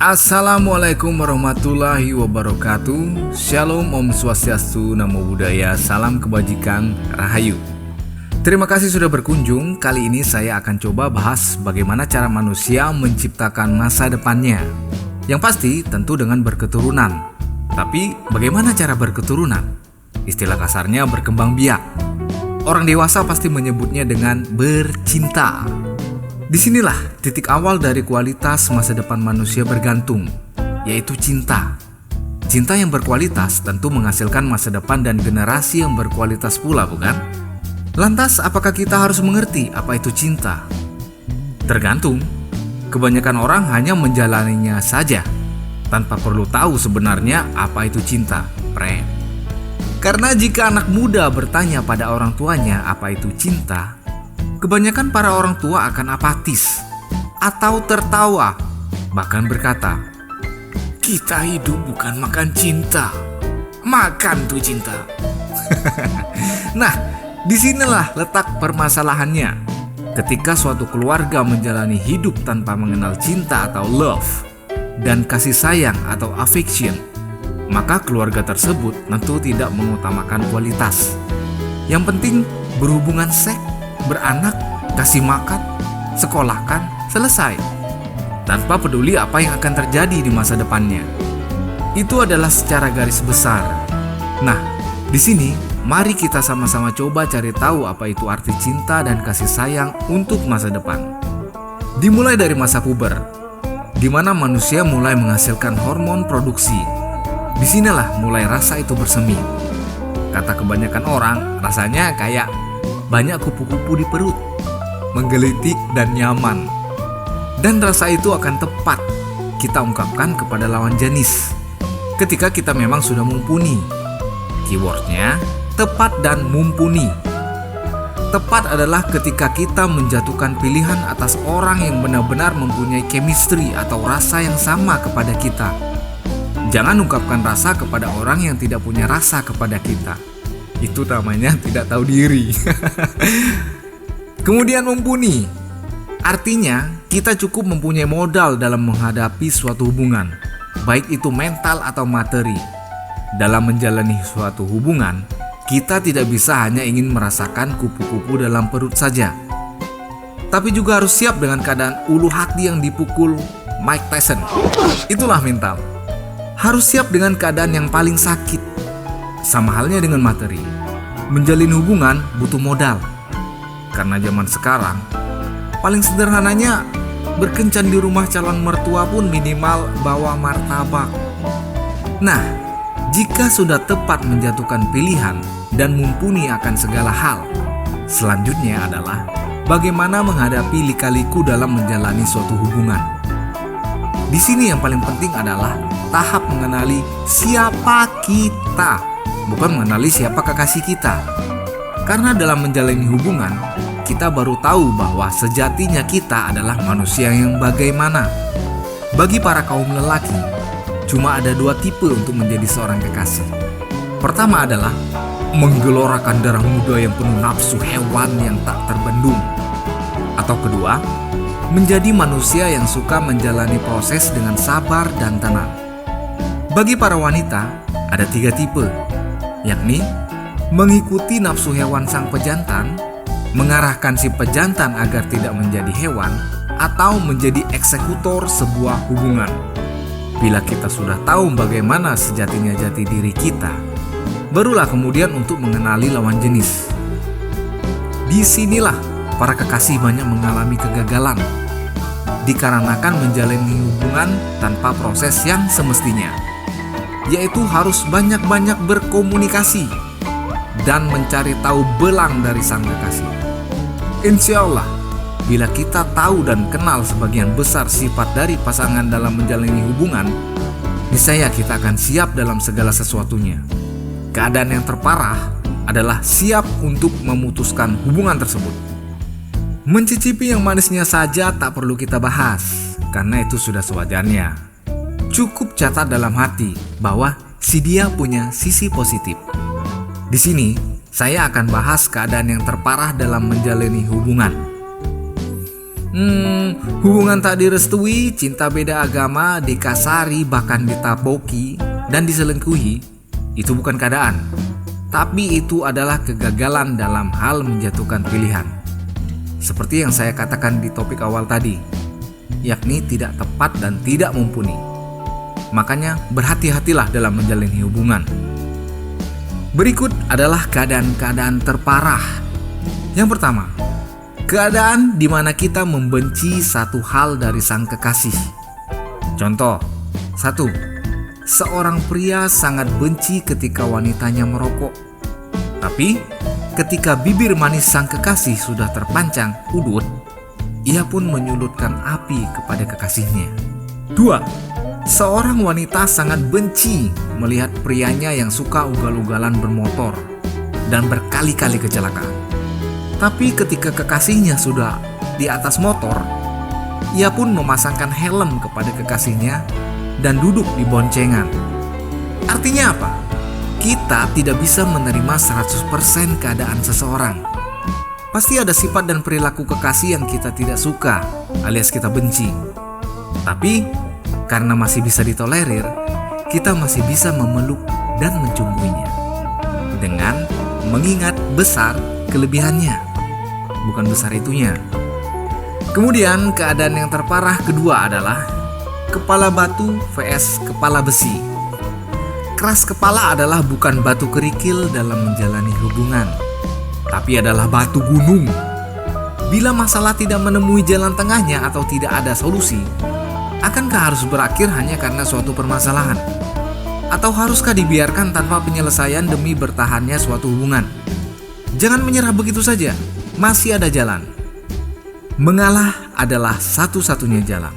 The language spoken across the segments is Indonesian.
Assalamualaikum warahmatullahi wabarakatuh. Shalom, Om Swastiastu, Namo Buddhaya, salam kebajikan, Rahayu. Terima kasih sudah berkunjung. Kali ini saya akan coba bahas bagaimana cara manusia menciptakan masa depannya. Yang pasti tentu dengan berketurunan. Tapi bagaimana cara berketurunan? Istilah kasarnya berkembang biak. Orang dewasa pasti menyebutnya dengan bercinta. Disinilah titik awal dari kualitas masa depan manusia bergantung, yaitu cinta. Cinta yang berkualitas tentu menghasilkan masa depan dan generasi yang berkualitas pula, bukan? Lantas, apakah kita harus mengerti apa itu cinta? Tergantung. Kebanyakan orang hanya menjalaninya saja, tanpa perlu tahu sebenarnya apa itu cinta, Karena jika anak muda bertanya pada orang tuanya apa itu cinta, kebanyakan para orang tua akan apatis atau tertawa, bahkan berkata, "Kita hidup bukan makan cinta, makan tuh cinta." Nah, disinilah letak permasalahannya. Ketika suatu keluarga menjalani hidup tanpa mengenal cinta atau love dan kasih sayang atau affection, maka keluarga tersebut tentu tidak mengutamakan kualitas. Yang penting berhubungan seks, beranak, kasih makan, sekolahkan, selesai. Tanpa peduli apa yang akan terjadi di masa depannya. Itu adalah secara garis besar. Nah, di sini mari kita sama-sama coba cari tahu apa itu arti cinta dan kasih sayang untuk masa depan. Dimulai dari masa puber, di mana manusia mulai menghasilkan hormon produksi. Disinilah mulai rasa itu bersemi. Kata kebanyakan orang, rasanya kayak banyak kupu-kupu di perut, menggelitik dan nyaman. Dan rasa itu akan tepat kita ungkapkan kepada lawan jenis ketika kita memang sudah mumpuni. Keywordnya tepat dan mumpuni. Tepat adalah ketika kita menjatuhkan pilihan atas orang yang benar-benar mempunyai chemistry atau rasa yang sama kepada kita. Jangan ungkapkan rasa kepada orang yang tidak punya rasa kepada kita. Itu namanya tidak tahu diri. Kemudian mumpuni. Artinya kita cukup mempunyai modal dalam menghadapi suatu hubungan, baik itu mental atau materi. Dalam menjalani suatu hubungan, kita tidak bisa hanya ingin merasakan kupu-kupu dalam perut saja, tapi juga harus siap dengan keadaan ulu hati yang dipukul Mike Tyson. Itulah mental. Harus siap dengan keadaan yang paling sakit. Sama halnya dengan materi. Menjalin hubungan butuh modal. Karena zaman sekarang, paling sederhananya berkencan di rumah calon mertua pun minimal bawa martabak. Nah, jika sudah tepat menjatuhkan pilihan dan mumpuni akan segala hal, selanjutnya adalah bagaimana menghadapi lika-liku dalam menjalani suatu hubungan. Di sini yang paling penting adalah tahap mengenali siapa kita, bukan mengenali siapa kekasih kita. Karena dalam menjalani hubungan, kita baru tahu bahwa sejatinya kita adalah manusia yang bagaimana. Bagi para kaum lelaki, cuma ada dua tipe untuk menjadi seorang kekasih. Pertama adalah menggelorakan darah muda yang penuh nafsu hewan yang tak terbendung. Atau kedua, menjadi manusia yang suka menjalani proses dengan sabar dan tenang. Bagi para wanita, ada 3 tipe, yakni mengikuti nafsu hewan sang pejantan, mengarahkan si pejantan agar tidak menjadi hewan, atau menjadi eksekutor sebuah hubungan. Bila kita sudah tahu bagaimana sejatinya jati diri kita, barulah kemudian untuk mengenali lawan jenis. Disinilah para kekasih banyak mengalami kegagalan, dikarenakan menjalani hubungan tanpa proses yang semestinya, yaitu harus banyak-banyak berkomunikasi dan mencari tahu belang dari sang kekasih. Insya Allah, bila kita tahu dan kenal sebagian besar sifat dari pasangan dalam menjalani hubungan, niscaya kita akan siap dalam segala sesuatunya. Keadaan yang terparah adalah siap untuk memutuskan hubungan tersebut. Mencicipi yang manisnya saja tak perlu kita bahas, karena itu sudah sewajarnya. Cukup catat dalam hati bahwa si dia punya sisi positif. Di sini, saya akan bahas keadaan yang terparah dalam menjalani hubungan. Hubungan tak direstui, cinta beda agama, dikasari, bahkan ditaboki, dan diselingkuhi, itu bukan keadaan. Tapi itu adalah kegagalan dalam hal menjatuhkan pilihan. Seperti yang saya katakan di topik awal tadi, yakni tidak tepat dan tidak mumpuni. Makanya berhati-hatilah dalam menjalin hubungan. Berikut adalah keadaan-keadaan terparah. Yang pertama, keadaan di mana kita membenci satu hal dari sang kekasih. Contoh, 1. Seorang pria sangat benci ketika wanitanya merokok. Tapi, ketika bibir manis sang kekasih sudah terpancang udut, ia pun menyulutkan api kepada kekasihnya. 2. Seorang wanita sangat benci melihat prianya yang suka ugal-ugalan bermotor dan berkali-kali kecelakaan. Tapi ketika kekasihnya sudah di atas motor, ia pun memasangkan helm kepada kekasihnya dan duduk di boncengan. Artinya apa? Kita tidak bisa menerima 100% keadaan seseorang. Pasti ada sifat dan perilaku kekasih yang kita tidak suka alias kita benci. Tapi karena masih bisa ditolerir, kita masih bisa memeluk dan mencumbuinya dengan mengingat besar kelebihannya, bukan besar itunya. Kemudian keadaan yang terparah kedua adalah kepala batu vs kepala besi. Keras kepala adalah bukan batu kerikil dalam menjalani hubungan, tapi adalah batu gunung. Bila masalah tidak menemui jalan tengahnya atau tidak ada solusi, akankah harus berakhir hanya karena suatu permasalahan? Atau haruskah dibiarkan tanpa penyelesaian demi bertahannya suatu hubungan? Jangan menyerah begitu saja, masih ada jalan. Mengalah adalah satu-satunya jalan.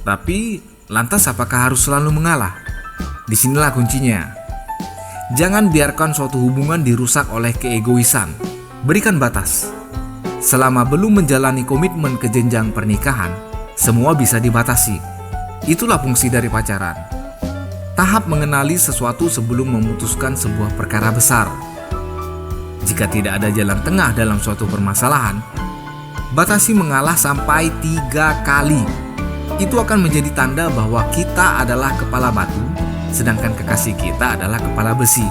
Tapi, lantas apakah harus selalu mengalah? Disinilah kuncinya. Jangan biarkan suatu hubungan dirusak oleh keegoisan. Berikan batas. Selama belum menjalani komitmen ke jenjang pernikahan, semua bisa dibatasi. Itulah fungsi dari pacaran. Tahap mengenali sesuatu sebelum memutuskan sebuah perkara besar. Jika tidak ada jalan tengah dalam suatu permasalahan, batasi mengalah sampai 3 kali. Itu akan menjadi tanda bahwa kita adalah kepala batu, sedangkan kekasih kita adalah kepala besi.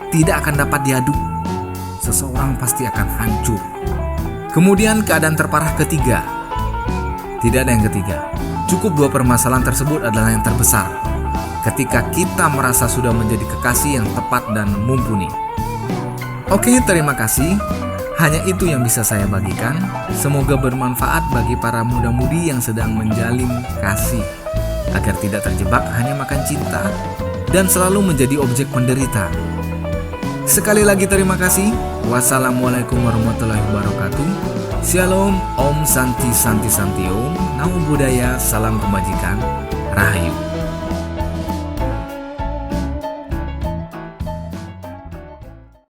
Tidak akan dapat diaduk. Seseorang pasti akan hancur. Kemudian keadaan terparah ketiga. Tidak ada yang ketiga. Cukup 2 permasalahan tersebut adalah yang terbesar. Ketika kita merasa sudah menjadi kekasih yang tepat dan mumpuni. Oke, terima kasih. Hanya itu yang bisa saya bagikan. Semoga bermanfaat bagi para muda-mudi yang sedang menjalin kasih, agar tidak terjebak hanya makan cinta dan selalu menjadi objek penderita. Sekali lagi terima kasih. Wassalamualaikum warahmatullahi wabarakatuh. Shalom, Om Santi Santi Santi Om. Namo Buddhaya, salam kebajikan, Rahayu.